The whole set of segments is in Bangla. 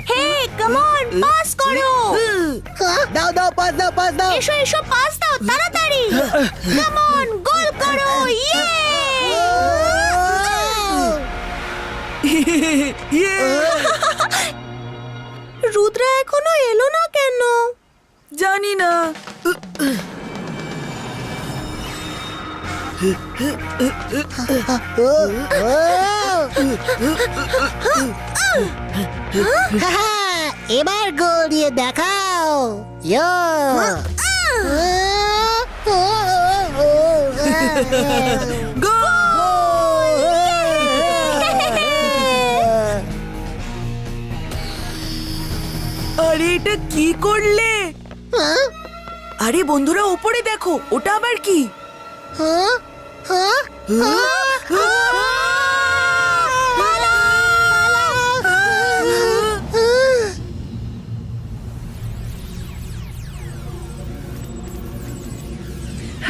হে কাম অন, পাস করো। দাও দাও, পাস দাও, পাস দাও। এসো এসো, পাস দাও তাড়াতাড়ি। কাম অন, গোল করো। রুদ্রা এখনো এলো না কেন? জানি না। এবার গোল দিয়ে দেখাও। আরে এটা কি করলে? আরে বন্ধুরা, উপরে দেখো, ওটা আবার কি?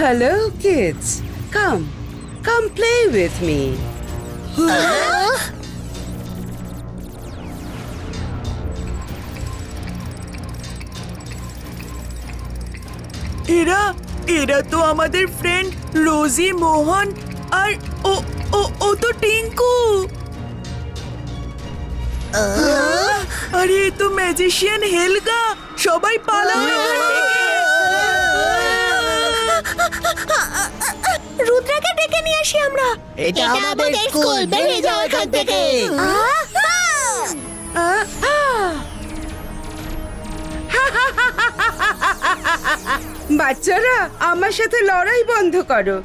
Hello, kids. Come play with me. এরা তো আমাদের ফ্রেন্ড রোজি, মোহন আর ও তো টিঙ্কু। আরে এ তো ম্যাজিশিয়ান হেলগা। সবাই পালাও এখান থেকে। রুদ্রাকে ডেকে নিয়ে আসি আমরা। এটা আমাদের স্কুল, বেরিয়ে যাও এখান থেকে। বাচ্চারা, আমার সাথে লড়াই বন্ধ করো।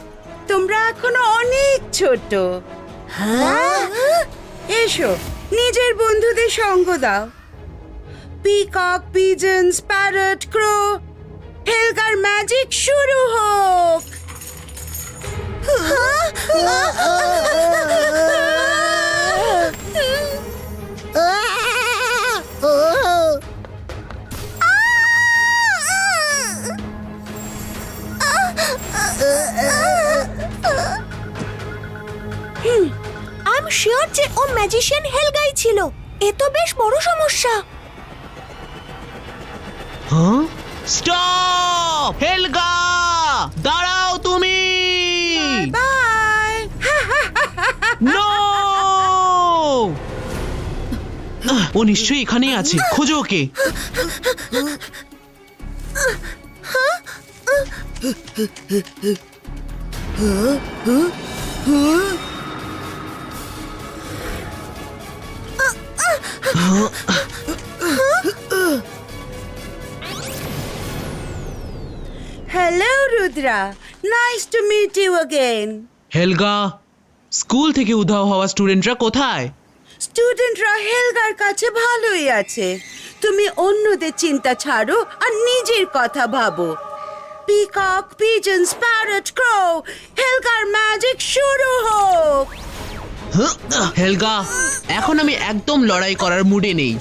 তোমরা এখনো অনেক ছোট। এসো, নিজের বন্ধুদের সঙ্গ দাও। পিকক, পিজন্স, প্যারট, ক্রো, হেলগার ম্যাজিক শুরু হোক। I'm sure যে ও ম্যাজিশিয়ান হেলগাই ছিল। এ তো বেশ বড় সমস্যা। স্টপ! হেলগা, দাঁড়াও তুমি। বাই। নো! ও নিশ্চয়ই এখানেই আছে, খোঁজো ওকে। Hello Rudra, nice to meet you again. Helga, school থেকে উধাও হওয়া স্টুডেন্টরা কোথায়? স্টুডেন্টরা হেলগার কাছে ভালোই আছে। তুমি অন্যদের চিন্তা ছাড়ো আর নিজের কথা ভাবো। পিকক, পিজন্স, প্যারট, ক্রো, হেলগার ম্যাজিক শুরু হোক। হেলগা, এখন আমি একদম লড়াই করার মুডে নেই।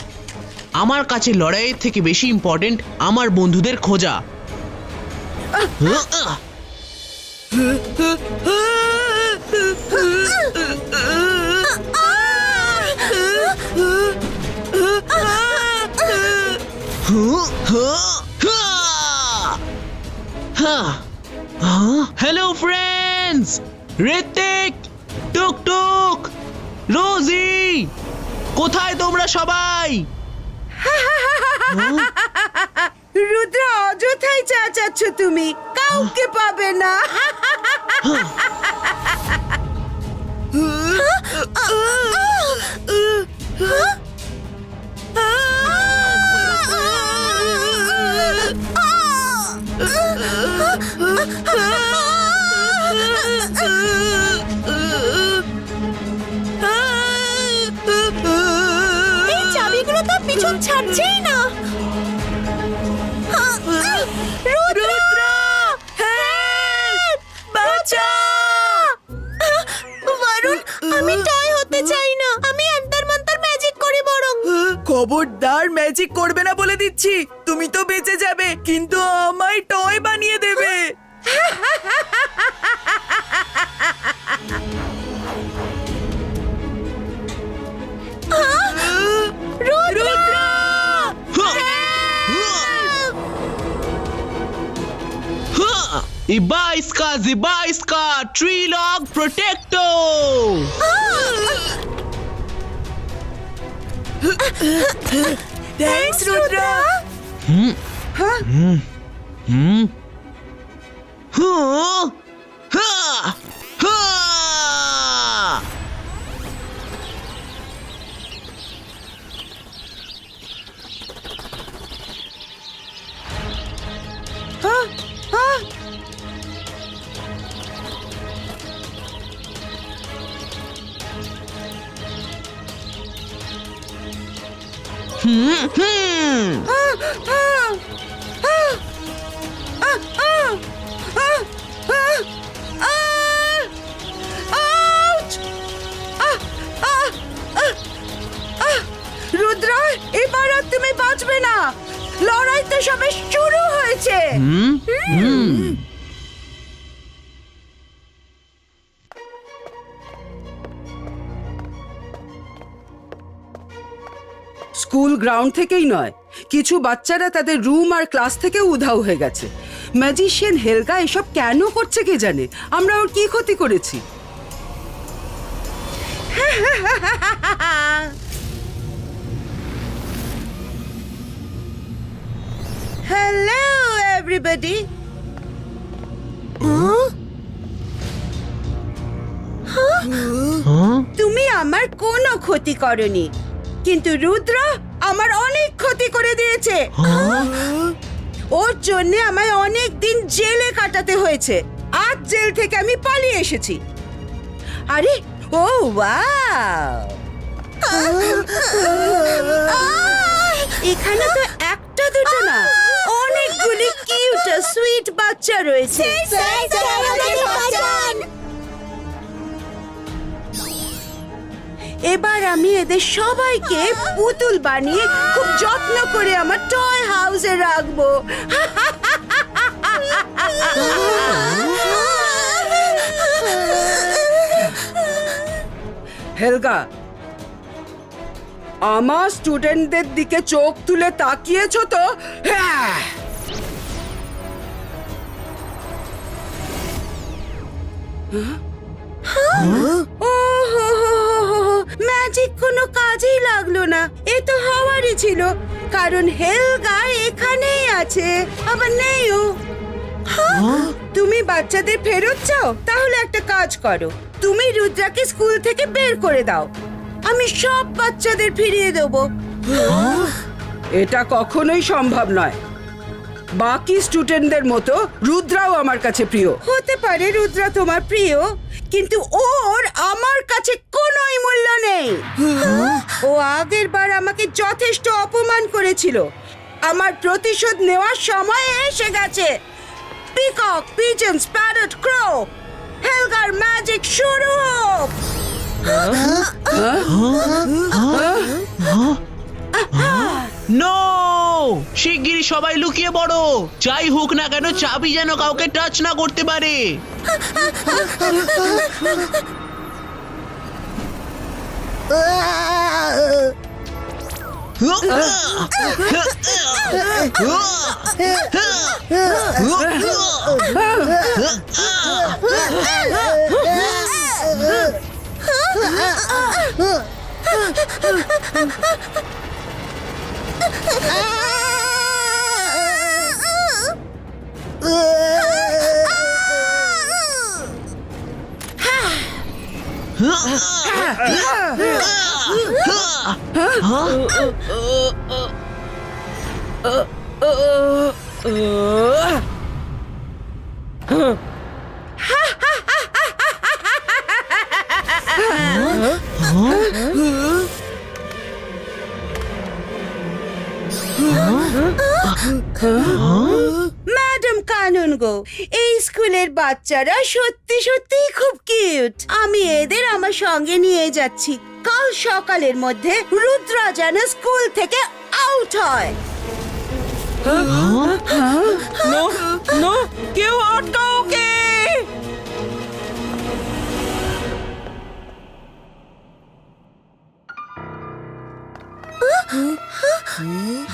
আমার কাছে লড়াইয়ের থেকে বেশি ইম্পর্টেন্ট আমার বন্ধুদের খোঁজা। হ্যালো ফ্রেন্ডস, ঋত্বিক, টুকটুক, রোজি, কোথায় তোমরা সবাই? রুদ্রা, অযথাই চেঁচাচ্ছ তুমি, কাউকে পাবে না। এই চাবিগুলো তো পিছন ছাড়ছেই না। রুদ্রা! বরুণ, আমি টয় হতে চাই না। আমি অন্তর মন্তর ম্যাজিক করি বরং। খবরদার ম্যাজিক করবে না বলে দিচ্ছি। তুমি তো বেঁচে যাবে, কিন্তু আমায় টয় বানিয়ে দেবে। Rudra! Ibaiska, Tree Log Protector! Thanks Rudra! Huh? Rudra, এবার আর তুমি বাঁচবে না। লড়াই তো সবে শুরু হয়েছে। স্কুল গ্রাউন্ড থেকেই নয়, কিছু বাচ্চারা তাদের রুম আর ক্লাস থেকে উধাও হয়ে গেছে। ম্যাজিশিয়ান হেলগা এসব কেন করছে কে জানে। আমরা ওর কি ক্ষতি করেছি? Hello everybody. তুমি আমার কোনো ক্ষতি করনি, কিন্তু রুদ্র আমার অনেক ক্ষতি করে দিয়েছে। ওর জন্য আমায় অনেক দিন জেলে কাটাতে হয়েছে। আজ জেল থেকে আমি পালিয়ে এসেছি। আরে ও ওয়াও, এখানে তো একটা দুটো না, অনেকগুলি কিউট সুইট বাচ্চা রয়েছে। এবার আমি এদের সবাইকে পুতুল বানিয়ে খুব যত্ন করে আমার টয় হাউসে রাখবো। হেলগা, আমার স্টুডেন্টদের দিকে চোখ তুলে তাকিয়েছো তো? হ্যাঁ। ম্যাজিক কোনো কাজেই লাগলো না। এ তো হওয়ারই ছিল, কারণ হেলগা এখানেই আছে, আবার নেইও। তুমি বাচ্চাদের ফেরত চাও? তাহলে একটা কাজ করো, তুমি রুদ্রাকে স্কুল থেকে বের করে দাও। আমি সব বাচ্চাদের ফিরিয়ে দেবো। এটা কখনোই সম্ভব নয়। বাকি স্টুডেন্টদের মতো রুদ্রাও আমার কাছে প্রিয়। হতে পারে রুদ্রা তোমার প্রিয়, কিন্তু ওর আমার কাছে কোনোই মূল্য নেই। ও আগের বার আমাকে যথেষ্ট অপমান করেছিল। আমার প্রতিশোধ নেওয়ার সময় এসে গেছে। পিকক, পিজন্স, প্যারট, ক্রো, হেলগার ম্যাজিক শুরু হোক। নো! শিগগিরই সবাই লুকিয়ে পড়ো। যাই হোক না কেন, চাবি যেন কাউকে টাচ না করতে পারে। ম্যাডাম কানুনগো, এই স্কুলের বাচ্চারা সত্যি সত্যি খুব কিউট। আমি এদের আমার সঙ্গে নিয়ে যাচ্ছি। কাল সকালের মধ্যে রুদ্রা যেন স্কুল থেকে আউট হয়। কেউ আটকাও ওকে!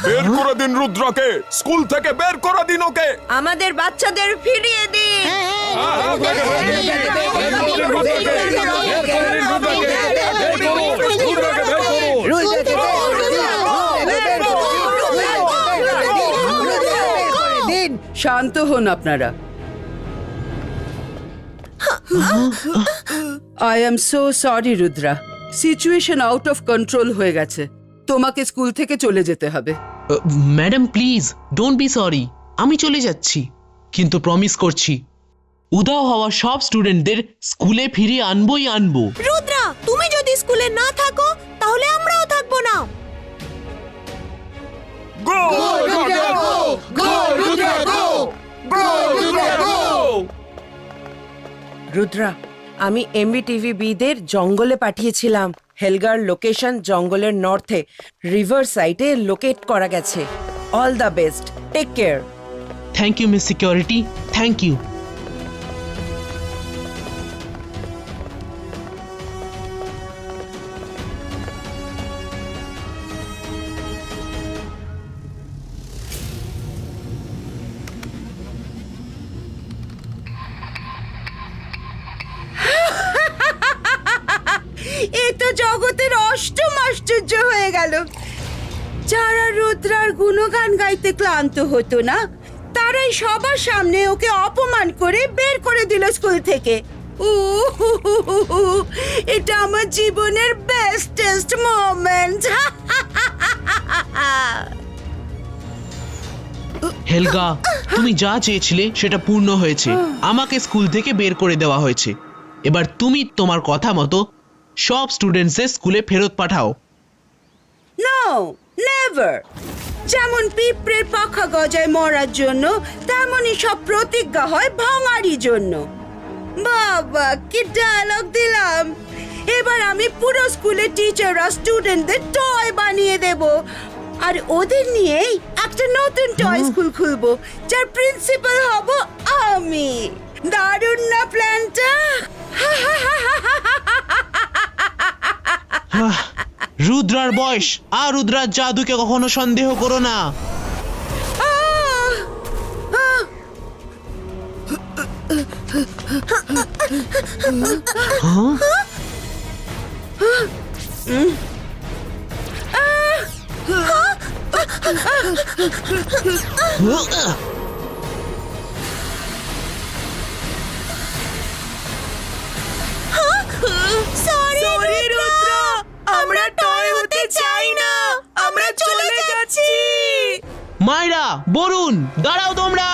বের করে দিন রুদ্রকে, স্কুল থেকে বের করে দিন ওকে। আমাদের বাচ্চাদের ফিরিয়ে দিন। শান্ত হন আপনারা। I am so sorry Rudra, situation out of control হয়ে গেছে, তোমাকে স্কুল থেকে চলে যেতে হবে। Madam please don't be sorry, আমি চলে যাচ্ছি, কিন্তু প্রমিস করছি উধাও হওয়া সব স্টুডেন্টদের স্কুলে ফিরিয়ে আনবোই আনবো। রুদ্রা, তুমি যদি স্কুলে না থাকো তাহলে আমরাও থাকবো না। গো রুদ্র গো, গো রুদ্র গো, গো রুদ্র গো। রুদ্রা, আমি এমবিটিভি দের জঙ্গলে পাঠিয়েছিলাম। হেলগার লোকেশন জঙ্গলের নর্থে রিভার সাইডে লোকেট করা গেছে। All the best, take care. Thank you miss security, thank you. এ তো জগতের অষ্টম আশ্চর্য হয়ে গেল। যারা রুদ্রার গুণগান গাইতে ক্লান্ত হতো না, তারাই সবার সামনে ওকে অপমান করে বের করে দিল স্কুল থেকে। এটা আমার জীবনের বেস্টেস্ট মোমেন্ট। হেলগা, তুমি যা চেয়েছিলে সেটা পূর্ণ হয়েছে। আমাকে স্কুল থেকে বের করে দেওয়া হয়েছে। এবার তুমি তোমার কথা মতো সব স্টুডেন্টসদের স্কুলে ফেরত পাঠাও। No, never. যেমন পিঁপড়ের পাখা গজায় মরার জন্য, তেমনই সব প্রতিজ্ঞা হয় ভাঙারই জন্য। বাবা, কি ডায়লগ দিলাম! এবার আমি পুরো স্কুলে টিচাররা স্টুডেন্টদের টয় বানিয়ে দেব, আর ওদের নিয়েই একটা নতুন টয় স্কুল খুলবো, যার প্রিন্সিপাল হব আমি। দারুণ না প্ল্যানটা? রুদ্রার বয়স আর রুদ্রার জাদুকে কখনো সন্দেহ করো না। সরি রুদ্র, আমরা টয় হতে চাই না, আমরা চলে যাচ্ছি। মাইরা, বরুণ, দাঁড়াও তোমরা,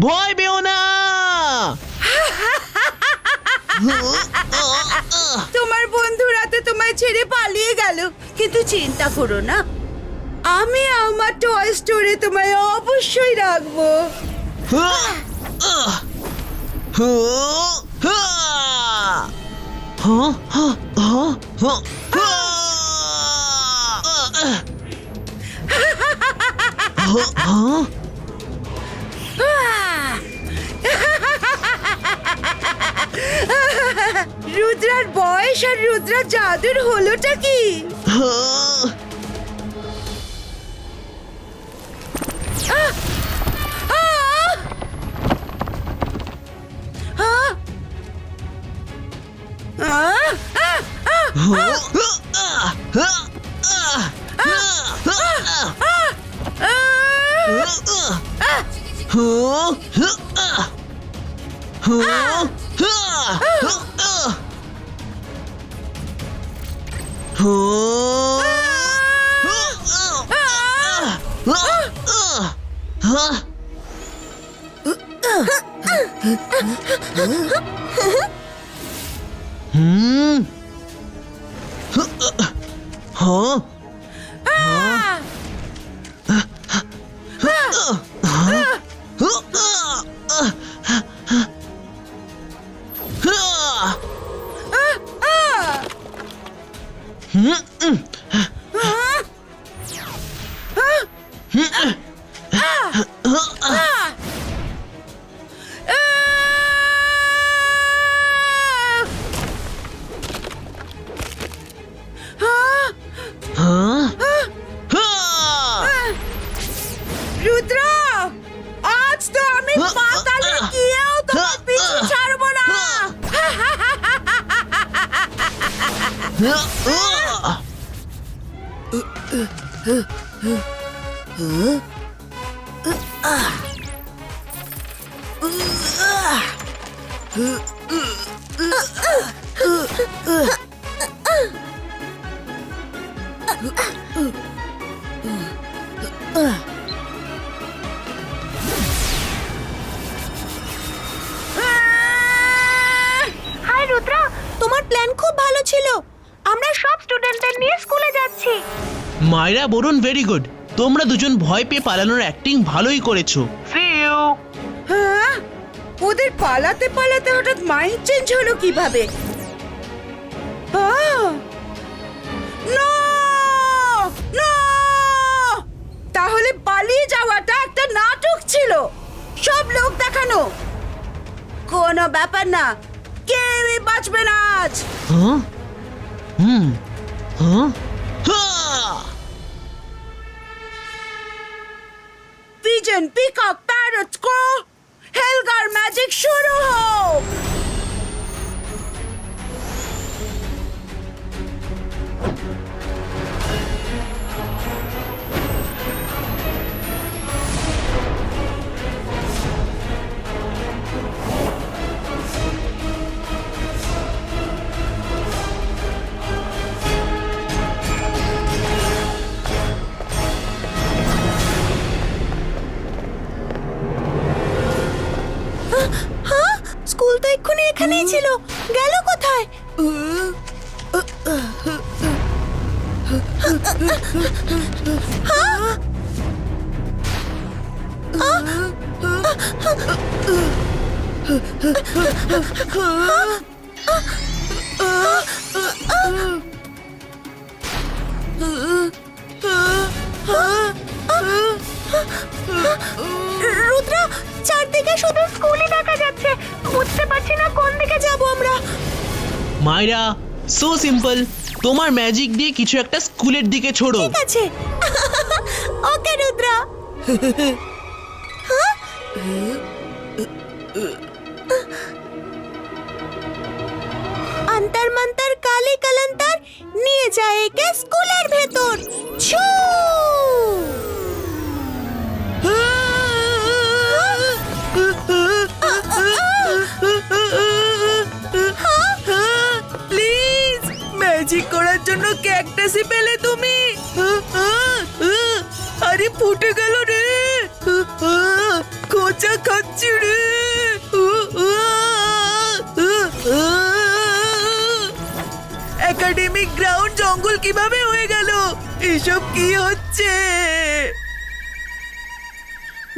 ভয় পেও না। তোমার বন্ধুরা তো তোমায় ছেড়ে পালিয়ে গেল, কিন্তু চিন্তা করো না, আমি আমার টয় স্টোরে তোমায় অবশ্যই রাখবো। রুদ্রার বয়স আর রুদ্রার জাদুর হলোটা কি? রুদ্র, আজ তো আমি পাতালে গিয়েও তোমার পিছু ছাড়বো না। হাই রুদ্রা, তোমার প্ল্যান খুব ভালো ছিল। আমরা সব স্টুডেন্টদের নিয়ে স্কুলে যাচ্ছি। Maira, Varun, very good. তোমরা দুজন ভয় পেয়ে পালানোর অ্যাক্টিং ভালোই করেছো। See you. হ্যাঁ, ওদের পালাতে পালাতে হঠাৎ মাইন্ড চেঞ্জ হলো কিভাবে? না, না, তাহলে পালিয়ে যাওয়াটা একটা নাটক ছিল, সব লোক দেখানো। কোনো ব্যাপার না, কেউই বাঁচবে না আজ। হ্যাঁ? হুম। হ্যাঁ? পিজন, পিকক, প্যারট, ক্রো, হেলগার ম্যাজিক শুরু হোক। হ্যাঁ, স্কুল তো এক্ষুনি এখানেই ছিল, গেল কোথায়? রুদ্রা, চারদিকে শুধু স্কুলই দেখা যাচ্ছে, বুঝতে পারছি না কোন দিকে যাব আমরা। মায়রা, সো সিম্পল। তোমার ম্যাজিক দিয়ে কিছু একটা স্কুলের দিকে ছোড়ো। ঠিক আছে। ওকে রুদ্রা। अंतर मंतर काली कलंतर নিয়ে যায় একে স্কুলের ভেতর। ছু! প্লিজ, ম্যাজিক করার জন্য ক্যাকটাসই পেলে তুমি? আরে ফুটে গেল রে, খোঁচা খাচ্ছি রে। একাডেমিক গ্রাউন্ড জঙ্গল কিভাবে হয়ে গেল? এসব কি হচ্ছে?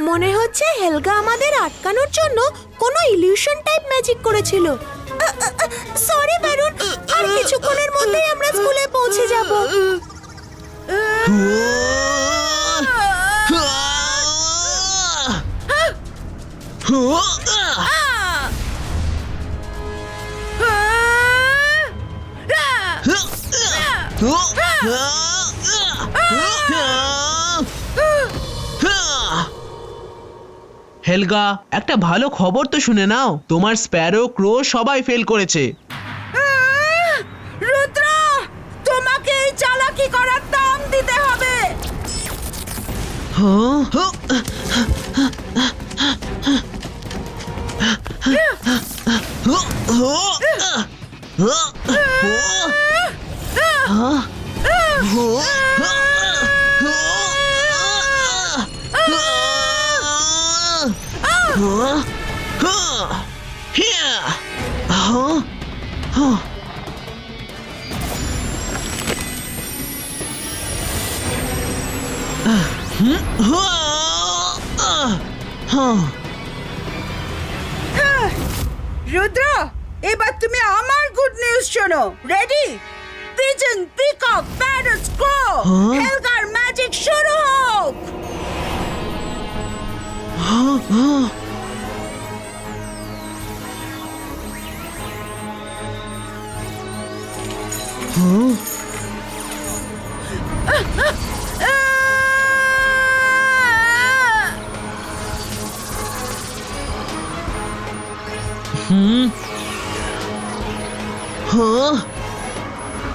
মনে হচ্ছে হেলগা আমাদের আটকানোর জন্য কোনো ইলিউশন টাইপ ম্যাজিক করেছিল। সরি বরুণ, আর কিছুক্ষণের মধ্যেই আমরা স্কুলে পৌঁছে যাব। হেলগা, একটা ভালো খবর তো শুনে নাও। তোমার স্প্যারো, ক্রো সবাই ফেল করেছে। রুদ্র, তোমাকে এই চালাকি করার দাম দিতে হবে। রুদ্র, এবার তুমি আমার গুড নিউজ শোনো। রেডি? পিজন, পিকক, প্যারট, ক্রো, হেলগার ম্যাজিক শুরু হোক। हाँ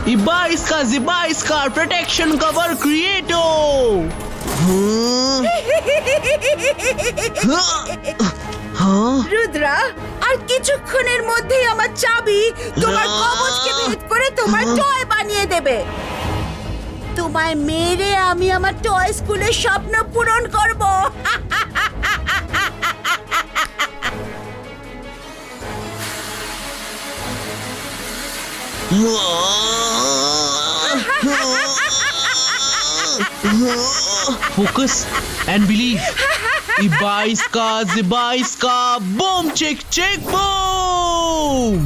इबा इसका जिबा इसका प्रोटेक्शन कवर क्रिएटो हाँ রুদ্রা আর কিছুক্ষণের মধ্যেই আমার চাবি তোমার কবজকে ভেদ করে তোমার টয় বানিয়ে দেবে। তোমায় মেরে আমি আমার টয় স্কুলের স্বপ্ন পূরণ করব। Focus and believe. Iba iska, ziba iska, boom, chick, chick, boom.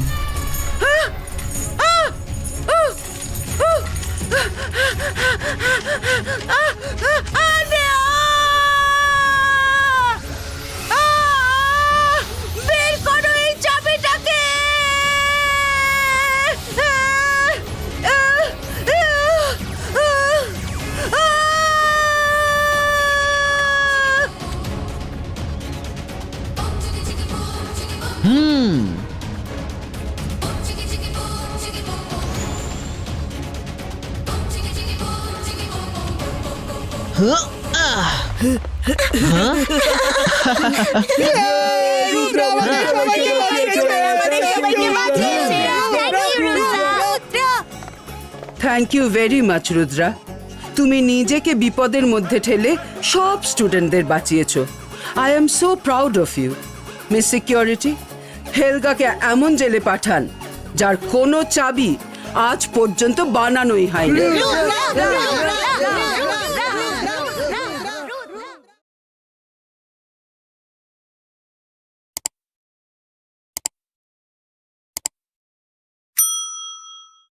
বের করো এই চাবিটাকে। Thank you very much Rudra, তুমি নিজেকে বিপদের মধ্যে ঠেলে সব স্টুডেন্টদের বাঁচিয়েছো। I am so proud of you. Miss security, হেলগাকে এমন জেলে পাঠান যার কোনো চাবি আজ পর্যন্ত বানানোই হয়নি।